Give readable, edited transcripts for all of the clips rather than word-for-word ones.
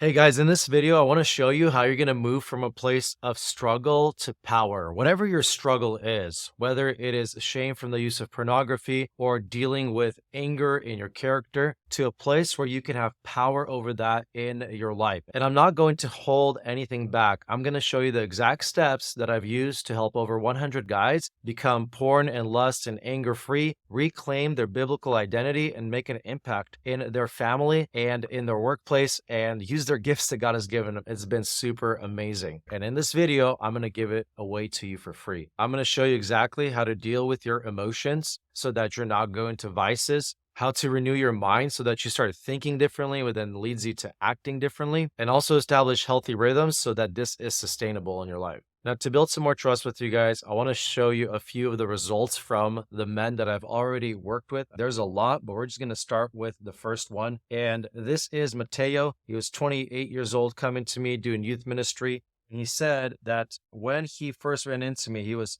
Hey guys, in this video, I want to show you how you're going to move from a place of struggle to power. Whatever your struggle is, whether it is shame from the use of pornography or dealing with anger in your character, to a place where you can have power over that in your life. And I'm not going to hold anything back. I'm going to show you the exact steps that I've used to help over 100 guys become porn and lust and anger free, reclaim their biblical identity, and make an impact in their family and in their workplace and use their gifts that God has given them. It's been super amazing. And in this video, I'm going to give it away to you for free. I'm going to show you exactly how to deal with your emotions so that you're not going to vices, how to renew your mind so that you start thinking differently, which then leads you to acting differently, and also establish healthy rhythms so that this is sustainable in your life. Now, to build some more trust with you guys, I want to show you a few of the results from the men that I've already worked with. There's a lot, but we're just going to start with the first one. And this is Mateo. He was 28 years old, coming to me doing youth ministry. And he said that when he first ran into me, he was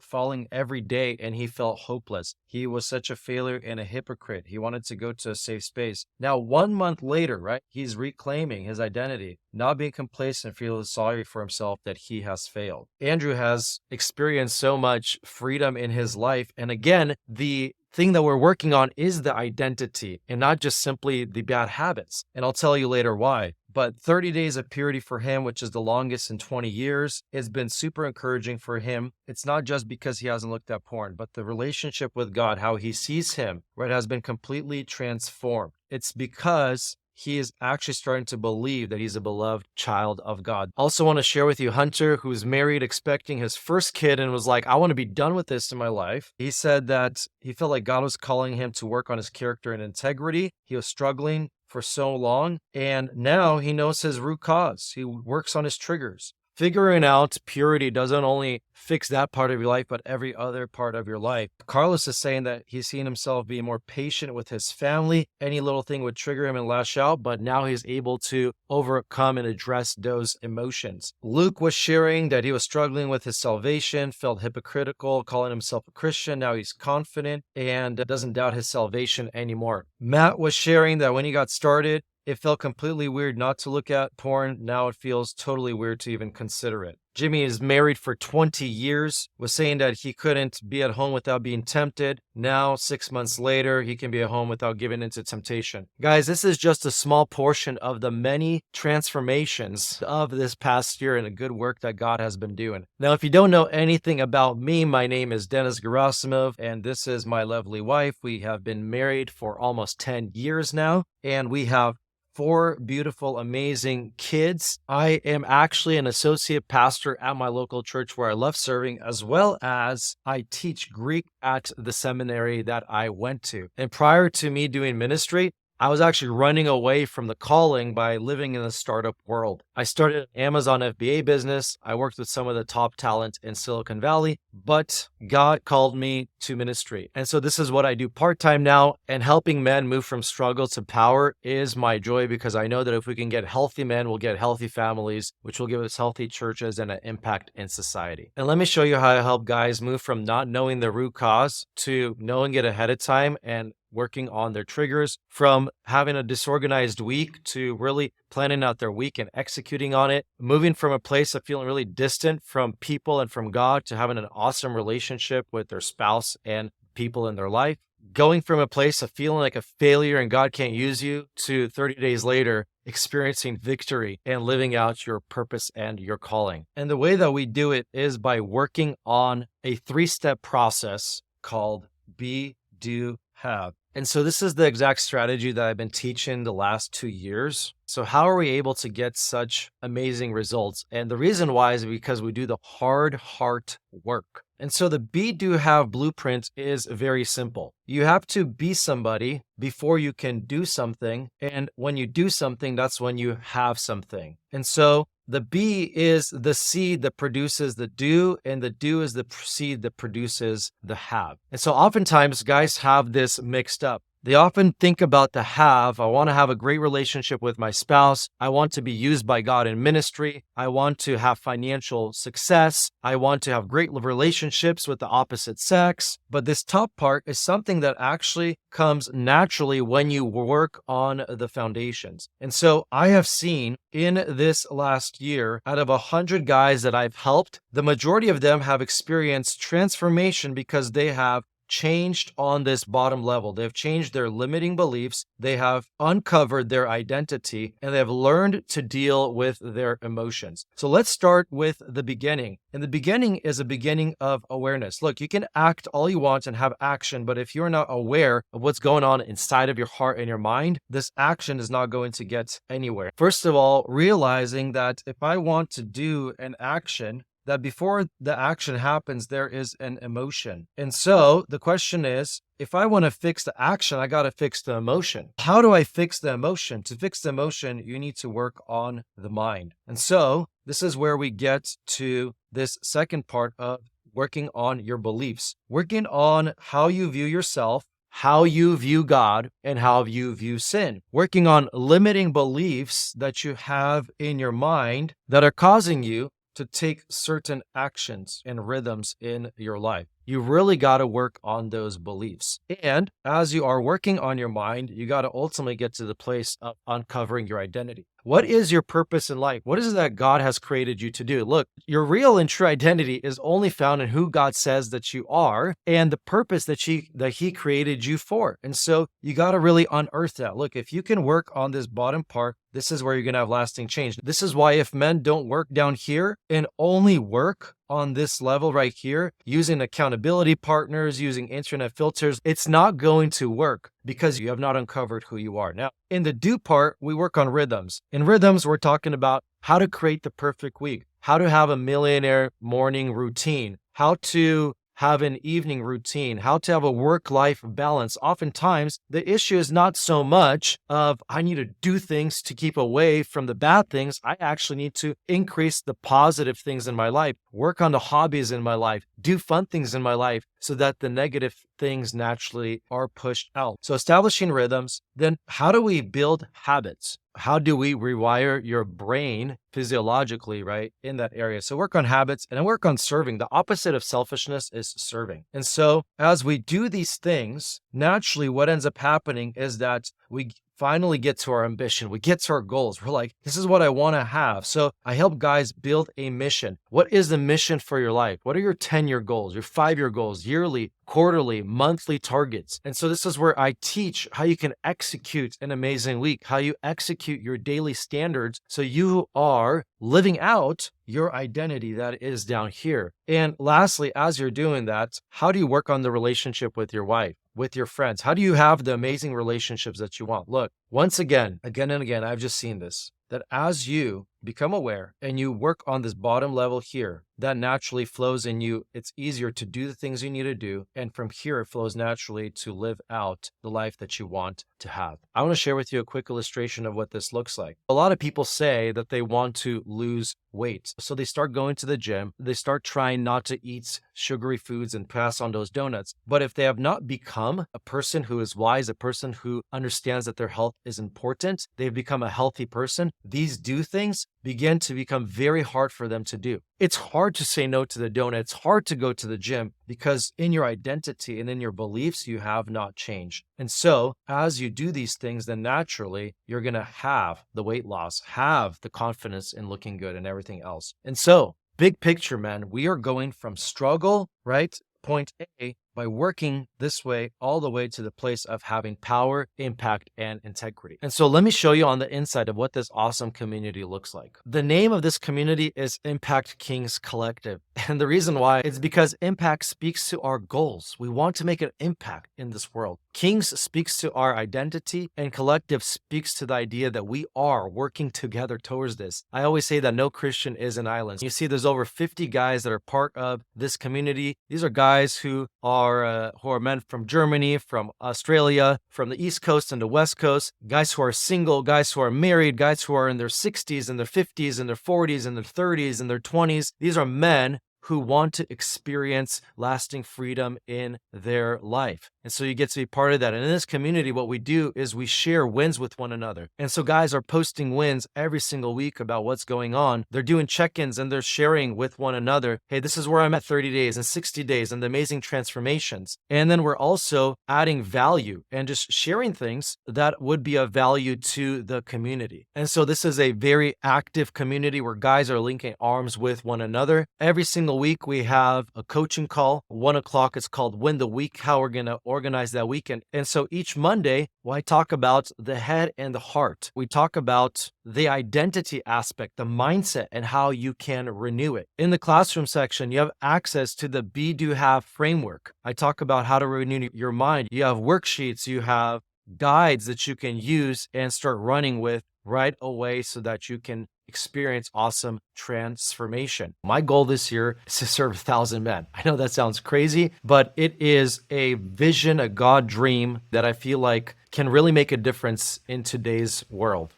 falling every day and he felt hopeless. He was such a failure and a hypocrite. He wanted to go to a safe space. Now, 1 month later, right, he's reclaiming his identity, not being complacent, feeling sorry for himself that he has failed. Andrew has experienced so much freedom in his life. And again, the thing that we're working on is the identity and not just simply the bad habits. And I'll tell you later why. But 30 days of purity for him, which is the longest in 20 years, has been super encouraging for him. It's not just because he hasn't looked at porn, but the relationship with God, how he sees him, right, has been completely transformed. It's because he is actually starting to believe that he's a beloved child of God. Also want to share with you Hunter, who's married, expecting his first kid, and was like, I want to be done with this in my life. He said that he felt like God was calling him to work on his character and integrity. He was struggling for so long, and now he knows his root cause. He works on his triggers. Figuring out purity doesn't only fix that part of your life, but every other part of your life. Carlos is saying that he's seen himself be more patient with his family. Any little thing would trigger him and lash out, but now he's able to overcome and address those emotions. Luke was sharing that he was struggling with his salvation, felt hypocritical, calling himself a Christian. Now he's confident and doesn't doubt his salvation anymore. Matt was sharing that when he got started, it felt completely weird not to look at porn. Now it feels totally weird to even consider it. Jimmy is married for 20 years, was saying that he couldn't be at home without being tempted. Now, 6 months later, he can be at home without giving into temptation. Guys, this is just a small portion of the many transformations of this past year and the good work that God has been doing. Now, if you don't know anything about me, my name is Dennis Gerasimov, and this is my lovely wife. We have been married for almost 10 years now, and we have 4 beautiful, amazing kids. I am actually an associate pastor at my local church where I love serving, as well as I teach Greek at the seminary that I went to. And prior to me doing ministry, I was actually running away from the calling by living in the startup world. I started an Amazon FBA business. I worked with some of the top talent in Silicon Valley, but God called me to ministry. And so this is what I do part-time now, and helping men move from struggle to power is my joy, because I know that if we can get healthy men, we'll get healthy families, which will give us healthy churches and an impact in society. And let me show you how I help guys move from not knowing the root cause to knowing it ahead of time and working on their triggers, from having a disorganized week to really planning out their week and executing on it, moving from a place of feeling really distant from people and from God to having an awesome relationship with their spouse and people in their life, going from a place of feeling like a failure and God can't use you to 30 days later experiencing victory and living out your purpose and your calling. And the way that we do it is by working on a 3-step process called Be, Do, Have. And so this is the exact strategy that I've been teaching the last 2 years. So how are we able to get such amazing results? And the reason why is because we do the hard heart work. And so the Be, Do, Have blueprint is very simple. You have to be somebody before you can do something. And when you do something, that's when you have something. And so the B is the seed that produces the do, and the do is the seed that produces the have. And so oftentimes guys have this mixed up. They often think about the have. I want to have a great relationship with my spouse. I want to be used by God in ministry. I want to have financial success. I want to have great relationships with the opposite sex. But this top part is something that actually comes naturally when you work on the foundations. And so I have seen in this last year, out of 100 guys that I've helped, the majority of them have experienced transformation because they have changed on this bottom level. They've changed their limiting beliefs. They have uncovered their identity and they have learned to deal with their emotions. So let's start with the beginning. And the beginning is a beginning of awareness. Look, you can act all you want and have action, but if you're not aware of what's going on inside of your heart and your mind, this action is not going to get anywhere. First of all, realizing that if I want to do an action, that before the action happens, there is an emotion. And so the question is, if I want to fix the action, I got to fix the emotion. How do I fix the emotion? To fix the emotion, you need to work on the mind. And so this is where we get to this second part of working on your beliefs, working on how you view yourself, how you view God, and how you view sin. Working on limiting beliefs that you have in your mind that are causing you to take certain actions and rhythms in your life. You really got to work on those beliefs. And as you are working on your mind, you got to ultimately get to the place of uncovering your identity. What is your purpose in life? What is it that God has created you to do? Look, your real and true identity is only found in who God says that you are and the purpose that He created you for. And so you got to really unearth that. Look, if you can work on this bottom part, this is where you're going to have lasting change. This is why if men don't work down here and only work on this level right here, using accountability partners, using internet filters, it's not going to work because you have not uncovered who you are. Now, in the do part, we work on rhythms. In rhythms, we're talking about how to create the perfect week, how to have a millionaire morning routine, how to have an evening routine, how to have a work-life balance. Oftentimes, the issue is not so much of I need to do things to keep away from the bad things. I actually need to increase the positive things in my life, work on the hobbies in my life, do fun things in my life so that the negative things naturally are pushed out. So establishing rhythms, then how do we build habits? How do we rewire your brain physiologically, right, in that area? So work on habits and then work on serving. The opposite of selfishness is serving. And so as we do these things, naturally what ends up happening is that we finally get to our ambition. We get to our goals. We're like, this is what I want to have. So I help guys build a mission. What is the mission for your life? What are your 10-year goals, your 5-year goals, yearly, quarterly, monthly targets? And so this is where I teach how you can execute an amazing week, how you execute your daily standards so you are living out your identity that is down here. And lastly, as you're doing that, how do you work on the relationship with your wife, with your friends? How do you have the amazing relationships that you want? Look, once again and again, I've just seen this, that as you become aware and you work on this bottom level here, that naturally flows in you. It's easier to do the things you need to do. And from here, it flows naturally to live out the life that you want to have. I want to share with you a quick illustration of what this looks like. A lot of people say that they want to lose weight. So they start going to the gym. They start trying not to eat sugary foods and pass on those donuts. But if they have not become a person who is wise, a person who understands that their health is important, they've become a healthy person, these do things begin to become very hard for them to do. It's hard to say no to the donut. It's hard to go to the gym because in your identity and in your beliefs, you have not changed. And so as you do these things, then naturally you're going to have the weight loss, have the confidence in looking good and everything else. And so big picture, man, we are going from struggle, right? Point A, by working this way all the way to the place of having power, impact, and integrity. And so let me show you on the inside of what this awesome community looks like. The name of this community is Impact Kings Collective. And the reason why is because impact speaks to our goals. We want to make an impact in this world. Kings speaks to our identity, and collective speaks to the idea that we are working together towards this. I always say that no Christian is an island. You see, there's over 50 guys that are part of this community. These are guys who are men from Germany, from Australia, from the East Coast and the West Coast, guys who are single, guys who are married, guys who are in their 60s and their 50s and their 40s and their 30s and their 20s. These are men who want to experience lasting freedom in their life. And so you get to be part of that. And in this community, what we do is we share wins with one another. And so guys are posting wins every single week about what's going on. They're doing check-ins and they're sharing with one another. Hey, this is where I'm at 30 days and 60 days and the amazing transformations. And then we're also adding value and just sharing things that would be of value to the community. And so this is a very active community where guys are linking arms with one another. Every single week we have a coaching call. 1 o'clock, it's called Win the Week, how we're going to organize that weekend. And so each Monday, I talk about the head and the heart. We talk about the identity aspect, the mindset, and how you can renew it. In the classroom section, you have access to the Be Do Have framework. I talk about how to renew your mind. You have worksheets, you have guides that you can use and start running with right away so that you can experience awesome transformation. My goal this year is to serve 1,000 men. I know that sounds crazy, but it is a vision, a God dream that I feel like can really make a difference in today's world.